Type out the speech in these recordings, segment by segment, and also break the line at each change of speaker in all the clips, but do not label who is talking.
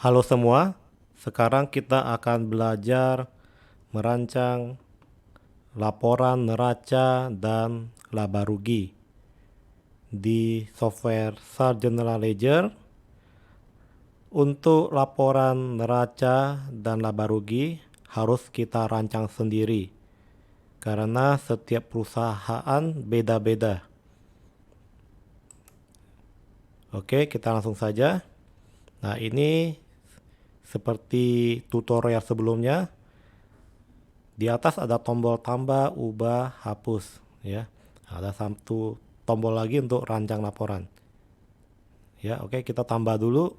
Halo semua, sekarang kita akan belajar merancang laporan neraca dan laba rugi di software SAP General Ledger. Untuk laporan neraca dan laba rugi harus kita rancang sendiri karena setiap perusahaan beda-beda. Oke, kita langsung saja. Nah, ini seperti tutorial sebelumnya. Di atas ada tombol tambah, ubah, hapus, ya. Ada satu tombol lagi untuk rancang laporan. Ya, oke, kita tambah dulu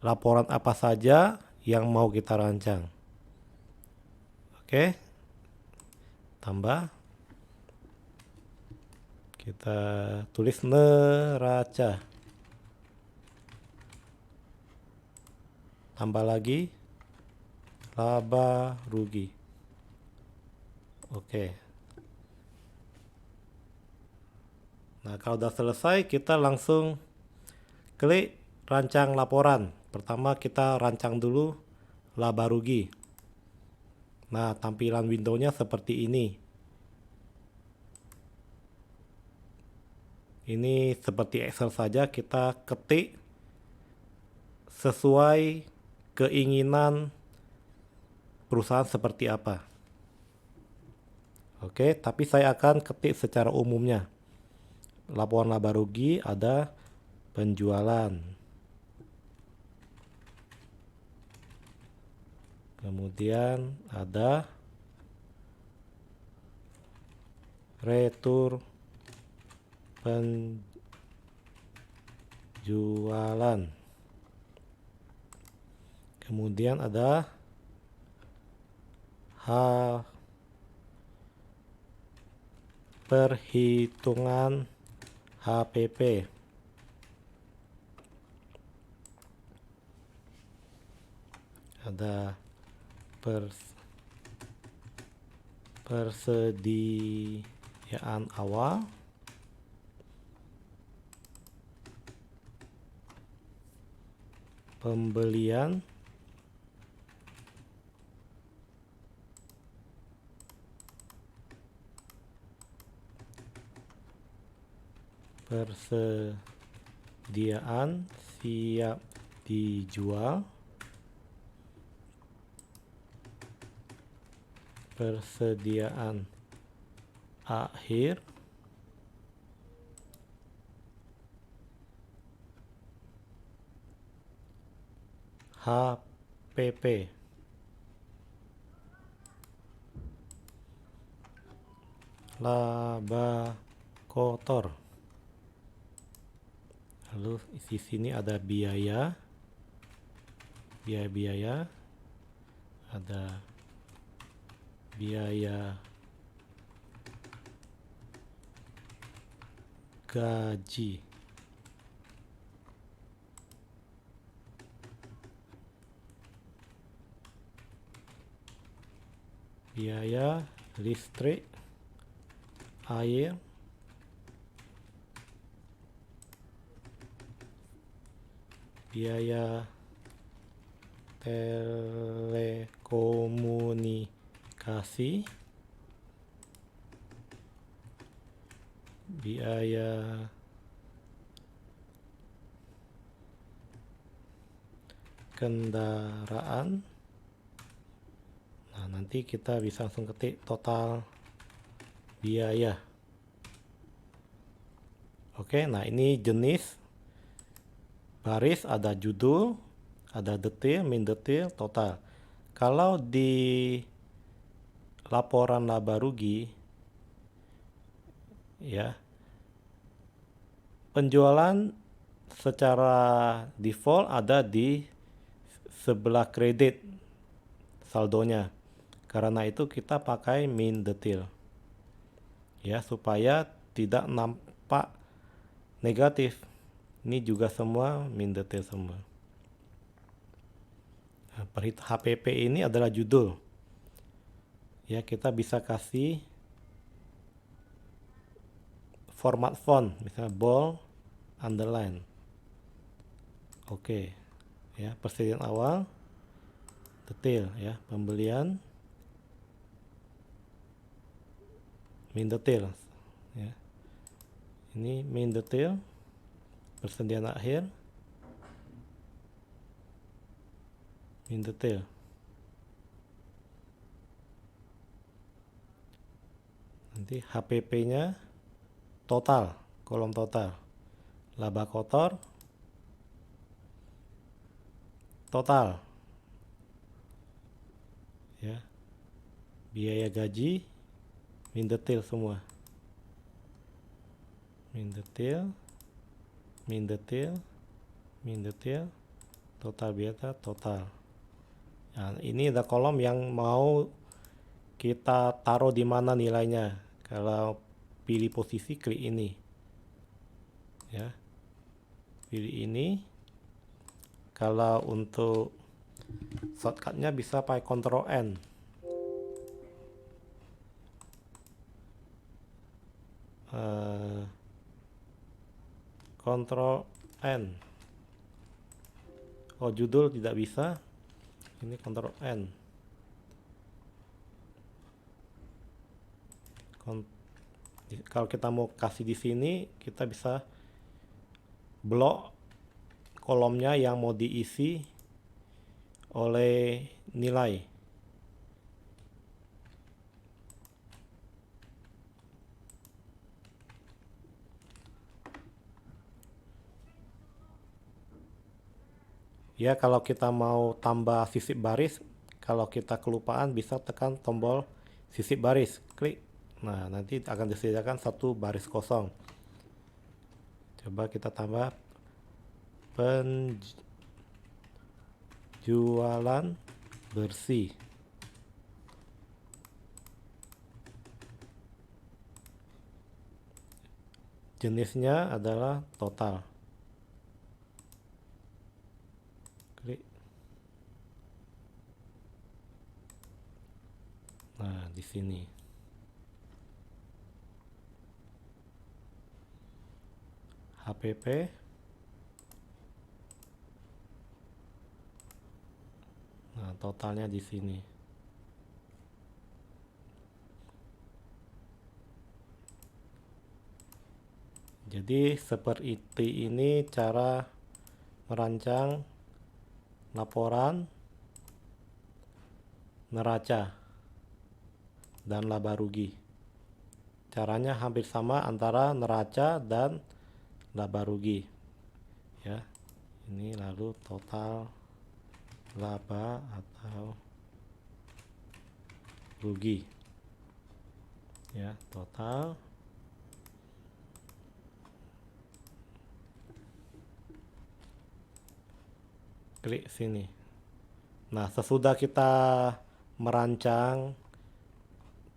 laporan apa saja yang mau kita rancang. Oke, tambah. Kita tulis neraca. Tambah lagi laba rugi. Oke. Nah, kalau udah selesai, kita langsung klik rancang laporan. Pertama kita rancang dulu laba rugi. Nah, tampilan windownya seperti ini. Ini seperti Excel saja, kita ketik sesuai keinginan perusahaan seperti apa. Oke, tapi saya akan ketik secara umumnya. Laporan laba rugi ada penjualan. Kemudian ada retur penjualan. Kemudian ada perhitungan HPP. Ada persediaan awal. Pembelian. Persediaan siap dijual. Persediaan akhir. HPP. Laba kotor. Lalu di sini ada biaya, ada biaya gaji. Biaya listrik, air, biaya telekomunikasi, biaya kendaraan. Nah, nanti kita bisa langsung ketik total biaya. Oke, nah ini jenis baris, ada judul, ada detail, min detail, total. Kalau di laporan laba rugi, ya, penjualan secara default ada di sebelah kredit saldonya. Karena itu kita pakai min detail, ya, supaya tidak nampak negatif. Ini juga semua min detail semua. Nah, HPP ini adalah judul. Ya, kita bisa kasih format font, misalnya bold, underline. Oke. Ya, persediaan awal, detail ya, pembelian, main detail ya. Ini main detail, persediaan akhir, main detail. Nanti HPP-nya total, kolom total. Laba kotor, total. Ya. Biaya gaji, main detail semua. Main detail, main detail, main detail, total biaya total. Nah, ini ada kolom yang mau kita taruh di mana nilainya. Kalau pilih posisi, klik ini. Ya. Pilih ini. Kalau untuk shortcutnya bisa pakai Ctrl N. Ctrl N. Oh, judul tidak bisa. Ini Ctrl N. Kalau kita mau kasih di sini, kita bisa blok kolomnya yang mau diisi oleh nilai. Ya, kalau kita mau tambah sisip baris, kalau kita kelupaan bisa tekan tombol sisip baris, klik. Nah, nanti akan disediakan satu baris kosong. Coba kita tambah penjualan bersih. Jenisnya adalah total. Klik. Nah, di sini. HPP. Nah, totalnya di sini. Jadi seperti ini cara merancang laporan neraca dan laba rugi. Caranya hampir sama antara neraca dan laba rugi. Ya. Ini lalu total laba atau rugi. Ya, total. Klik sini. Nah, sesudah kita merancang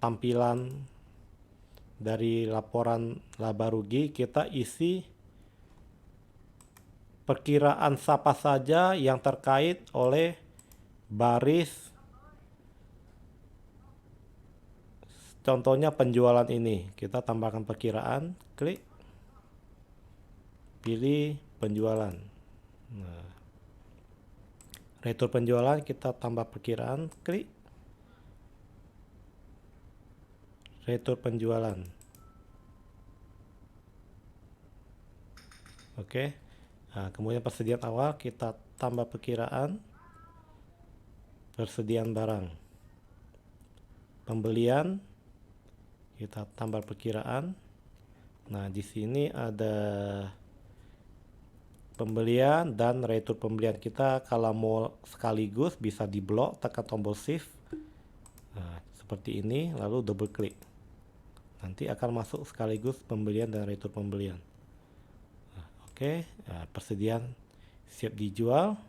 tampilan dari laporan laba rugi, kita isi perkiraan siapa saja yang terkait oleh baris. Contohnya penjualan ini, kita tambahkan perkiraan, klik, pilih penjualan. Nah, retur penjualan kita tambah perkiraan, klik, retur penjualan. Oke. Nah, kemudian persediaan awal kita tambah perkiraan, persediaan barang, pembelian kita tambah perkiraan. Nah, di sini ada pembelian dan retur pembelian kita. Kalau mau sekaligus bisa diblok, tekan tombol shift. Nah, seperti ini, lalu double klik. Nanti akan masuk sekaligus pembelian dan retur pembelian. Nah, oke. Nah, persediaan siap dijual.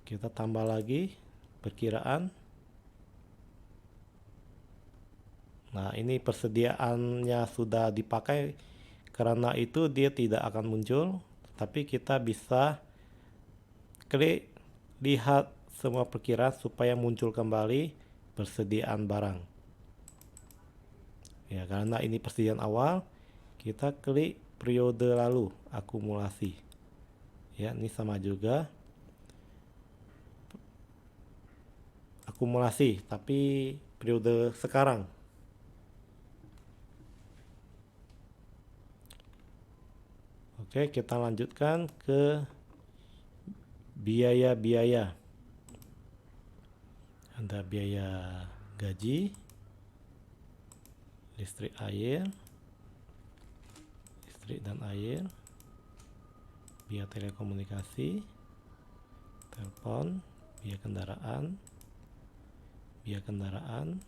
Kita tambah lagi perkiraan. Nah, ini persediaannya sudah dipakai, karena itu dia tidak akan muncul, tapi kita bisa klik lihat semua perkiraan supaya muncul kembali persediaan barang. Ya, karena ini persediaan awal, kita klik periode lalu akumulasi. Ya, ini sama juga akumulasi, tapi periode sekarang. Oke, kita lanjutkan ke biaya-biaya. Ada biaya gaji, listrik dan air, biaya telekomunikasi, telepon, biaya kendaraan.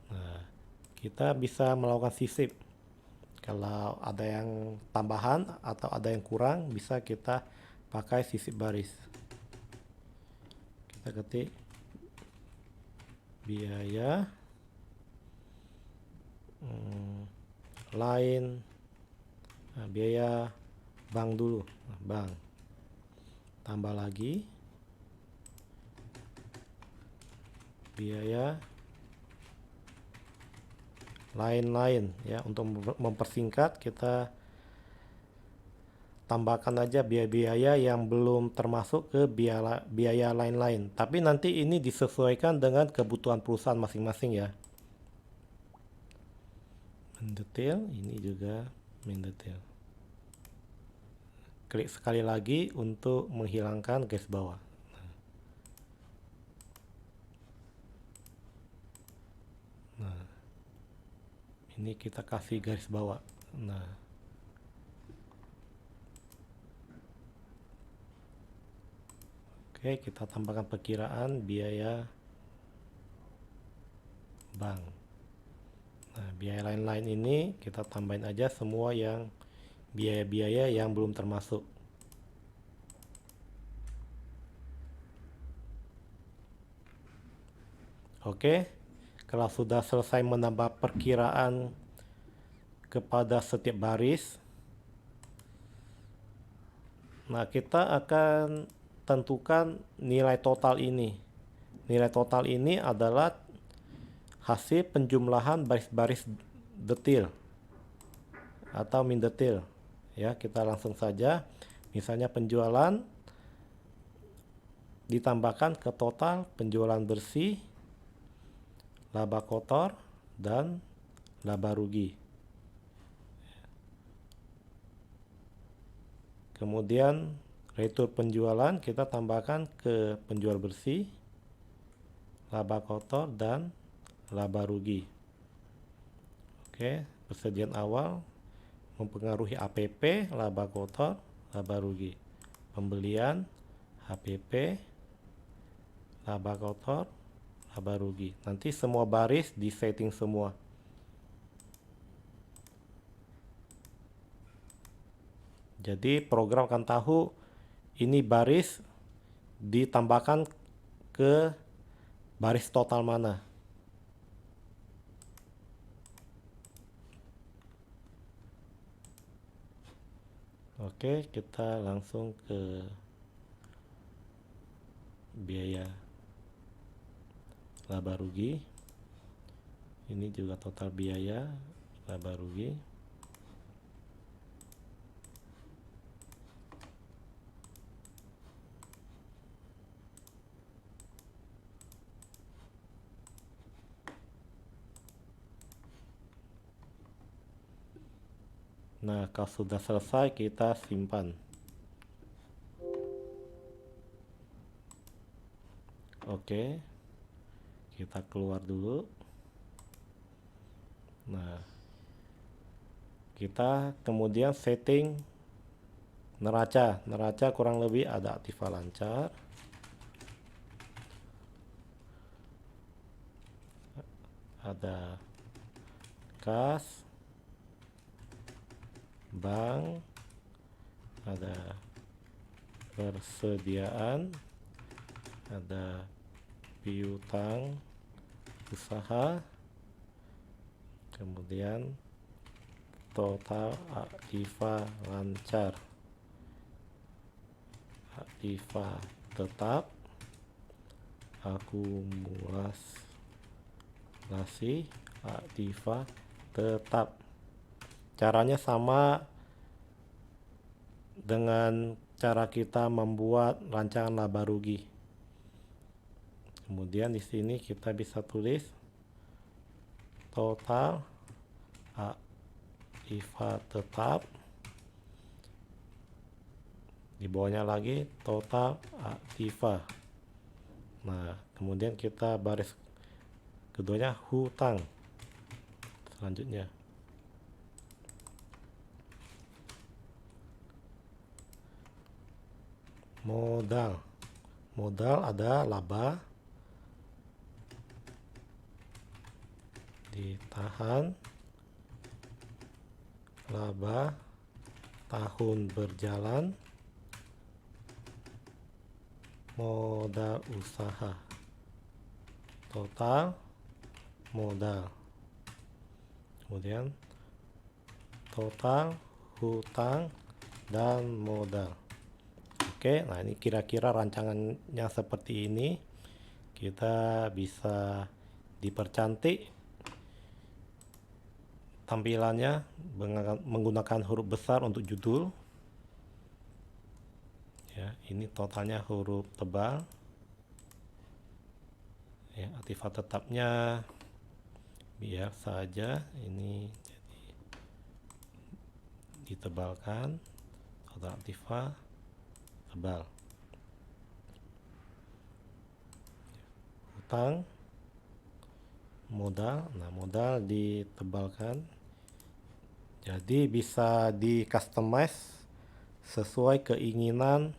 Nah, kita bisa melakukan sisip. Kalau ada yang tambahan atau ada yang kurang, bisa kita pakai sisip baris. Kita ketik biaya lain, biaya bank dulu, bank, tambah lagi biaya lain-lain. Ya, untuk mempersingkat kita tambahkan aja biaya-biaya yang belum termasuk ke biaya lain-lain, tapi nanti ini disesuaikan dengan kebutuhan perusahaan masing-masing ya. Mendetail, ini juga mendetail. Klik sekali lagi untuk menghilangkan garis bawah. Nah, ini kita kasih garis bawah. Nah, oke, kita tambahkan perkiraan biaya bank. Nah, biaya lain-lain ini kita tambahin aja semua yang biaya-biaya yang belum termasuk. Oke, kalau sudah selesai menambah perkiraan kepada setiap baris, nah kita akan tentukan nilai total ini. Nilai total ini adalah hasil penjumlahan baris-baris detil atau min detil. Ya, kita langsung saja. Misalnya penjualan ditambahkan ke total penjualan bersih, laba kotor, dan laba rugi. Kemudian retur penjualan kita tambahkan ke penjual bersih, laba kotor, dan laba rugi. Oke, persediaan awal mempengaruhi APP, laba kotor, laba rugi. Pembelian, HPP, laba kotor, laba rugi. Nanti semua baris di setting semua. Jadi program akan tahu ini baris ditambahkan ke baris total mana. Oke, kita langsung ke biaya laba rugi. Ini juga total biaya laba rugi. Nah, kalau sudah selesai kita simpan. Oke, kita keluar dulu. Nah, kita kemudian setting neraca. Neraca kurang lebih ada aktiva lancar, ada kas, bank, ada persediaan, ada piutang usaha, kemudian total aktiva lancar, aktiva tetap, akumulasi aktiva tetap. Caranya sama dengan cara kita membuat rancangan laba rugi. Kemudian di sini kita bisa tulis total aktiva tetap. Di bawahnya lagi total aktiva. Nah, kemudian kita baris keduanya hutang. Selanjutnya modal. Modal ada laba ditahan, laba tahun berjalan, modal usaha, total modal, kemudian total hutang dan modal. Oke, nah ini kira-kira rancangannya seperti ini. Kita bisa dipercantik tampilannya menggunakan huruf besar untuk judul. Ya, ini totalnya huruf tebal. Ya, aktiva tetapnya biasa aja, ini jadi ditebalkan. Total aktiva tebal. Hutang, modal, nah modal ditebalkan. Jadi bisa di customize sesuai keinginan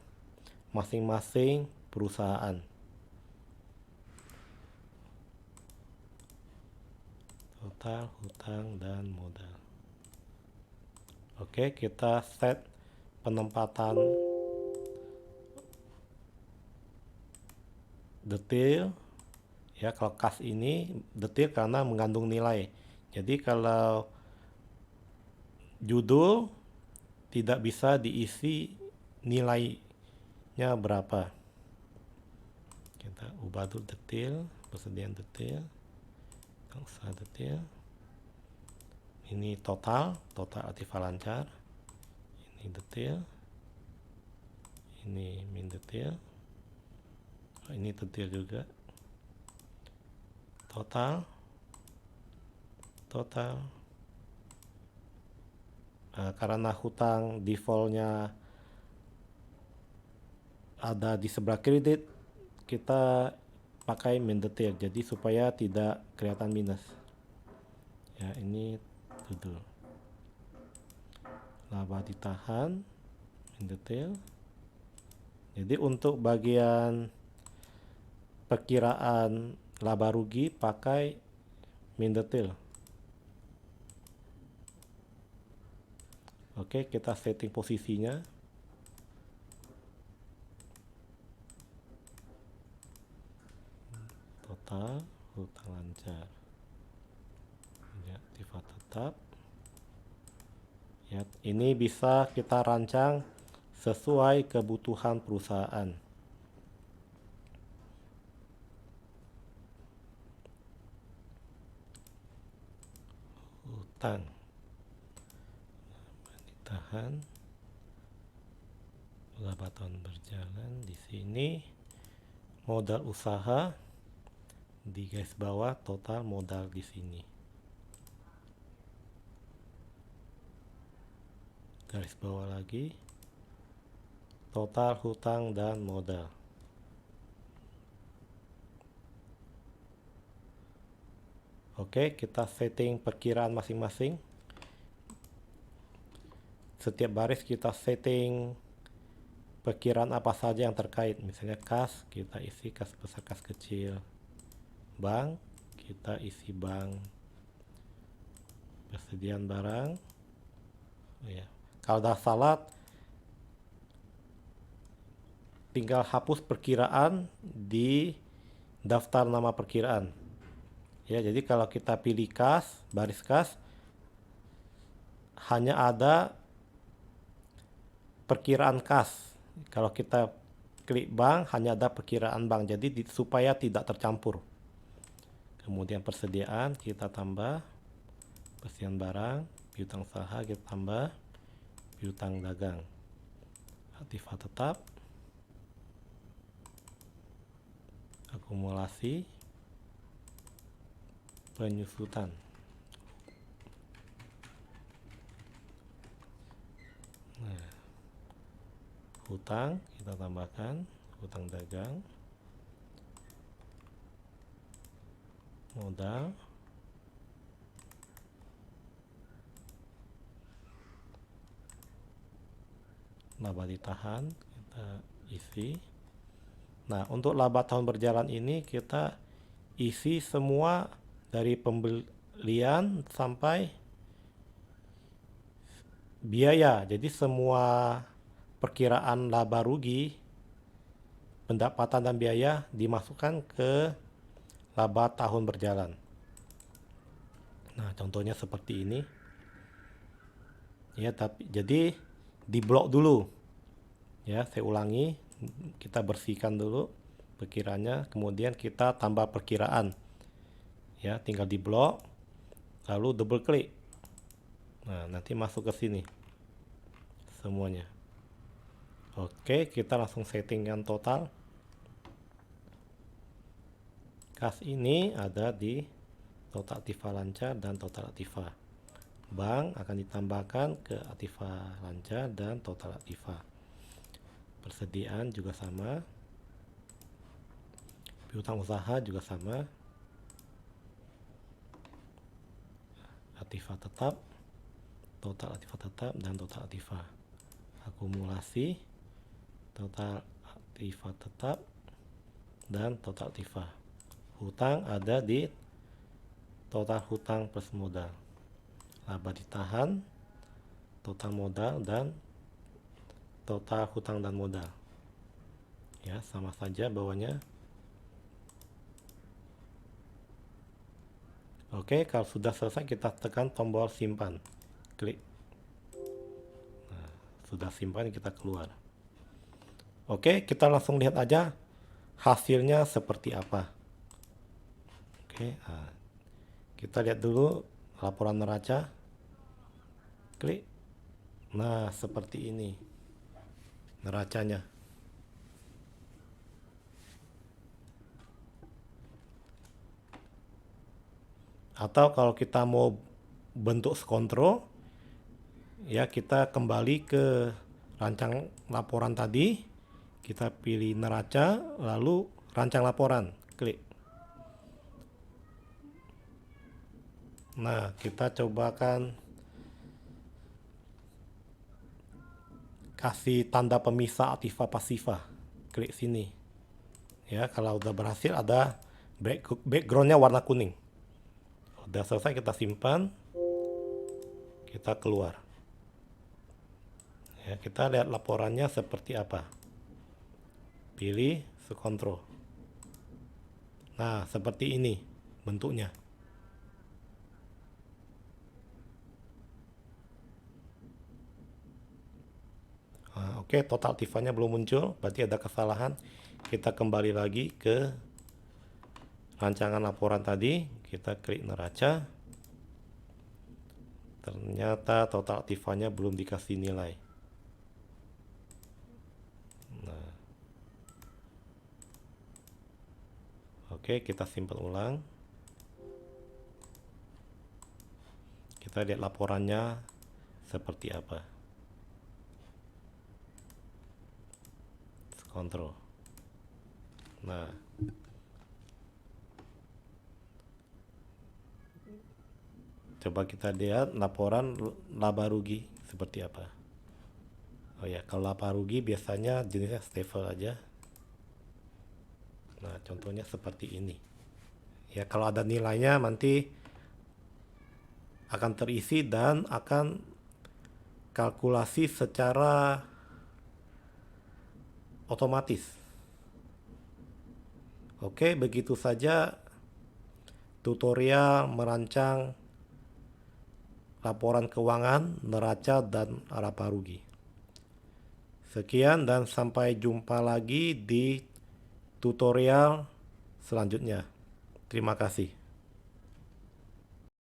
masing-masing perusahaan. Total, hutang, dan modal. Oke, kita set penempatan detail. Ya, kalau kas ini detail karena mengandung nilai. Jadi kalau judul tidak bisa diisi nilainya berapa. Kita ubah dulu detail, persediaan detail, usaha detail. Ini total aktiva lancar. Ini detail. Ini min detail. Ini detail juga. Total. Karena hutang defaultnya ada di sebelah kredit, kita pakai min detail, jadi supaya tidak kelihatan minus. Ya, ini judul. Laba ditahan, min detail. Jadi untuk bagian perkiraan laba rugi pakai min detail. Oke, kita setting posisinya. Total, hutang lancar. Ya, aktiva tetap. Ya, ini bisa kita rancang sesuai kebutuhan perusahaan. Hutang ditahan, laba tahun berjalan. Di sini modal usaha di garis bawah, total modal di sini. Garis bawah lagi, total hutang dan modal. Oke, kita setting perkiraan masing-masing. Setiap baris kita setting perkiraan apa saja yang terkait. Misalnya kas, kita isi kas besar, kas kecil. Bank, kita isi bank. Persediaan barang. Ya. Kalau udah salah, tinggal hapus perkiraan di daftar nama perkiraan. Ya, jadi kalau kita pilih kas, baris kas, hanya ada perkiraan kas. Kalau kita klik bank, hanya ada perkiraan bank. Jadi supaya tidak tercampur. Kemudian persediaan kita tambah, persediaan barang, piutang usaha kita tambah, piutang dagang. aktiva tetap, akumulasi, penyusutan. Nah, hutang kita tambahkan, hutang dagang, modal, laba ditahan kita isi. Nah, untuk laba tahun berjalan ini kita isi semua dari pembelian sampai biaya. Jadi semua perkiraan laba rugi, pendapatan dan biaya dimasukkan ke laba tahun berjalan. Nah, contohnya seperti ini. Ya, tapi jadi diblok dulu. Ya, saya ulangi, kita bersihkan dulu perkiraannya, kemudian kita tambah perkiraan. Ya, tinggal diblok, lalu double klik. Nah, nanti masuk ke sini semuanya. Oke, kita langsung settingkan total. Kas ini ada di total aktiva lancar dan total aktiva. Bank akan ditambahkan ke aktiva lancar dan total aktiva. Persediaan juga sama. Piutang usaha juga sama. Aktiva tetap, total aktiva tetap, dan total aktiva. Akumulasi, total aktiva tetap, dan total aktiva. Hutang ada di total hutang plus modal. Laba ditahan, total modal, dan total hutang dan modal. Ya, sama saja bawahnya. Oke, kalau sudah selesai kita tekan tombol simpan. Klik. Nah, sudah simpan, kita keluar. Oke, kita langsung lihat aja hasilnya seperti apa. Oke, nah, kita lihat dulu laporan neraca. Klik. Nah, seperti ini neracanya. Atau kalau kita mau bentuk skontro, ya kita kembali ke rancang laporan tadi, kita pilih neraca, lalu rancang laporan, klik. Nah, kita cobakan kasih tanda pemisah aktiva pasiva, klik sini. Ya, kalau udah berhasil ada backgroundnya warna kuning. Udah selesai, kita simpan, kita keluar. Ya, kita lihat laporannya seperti apa. Pilih skontro. Nah, seperti ini bentuknya. Nah, oke, total aktivanya belum muncul, berarti ada kesalahan. Kita kembali lagi ke rancangan laporan tadi, kita klik neraca. Ternyata total aktivanya belum dikasih nilai. Nah, oke, kita simpan ulang. Kita lihat laporannya seperti apa. Kontrol. Nah, coba kita lihat laporan laba rugi seperti apa. Oh ya, kalau laba rugi biasanya jenisnya stable aja. Nah, contohnya seperti ini. Ya, kalau ada nilainya nanti akan terisi dan akan kalkulasi secara otomatis. Oke, begitu saja tutorial merancang laporan keuangan, neraca, dan laba rugi. Sekian dan sampai jumpa lagi di tutorial selanjutnya. Terima kasih.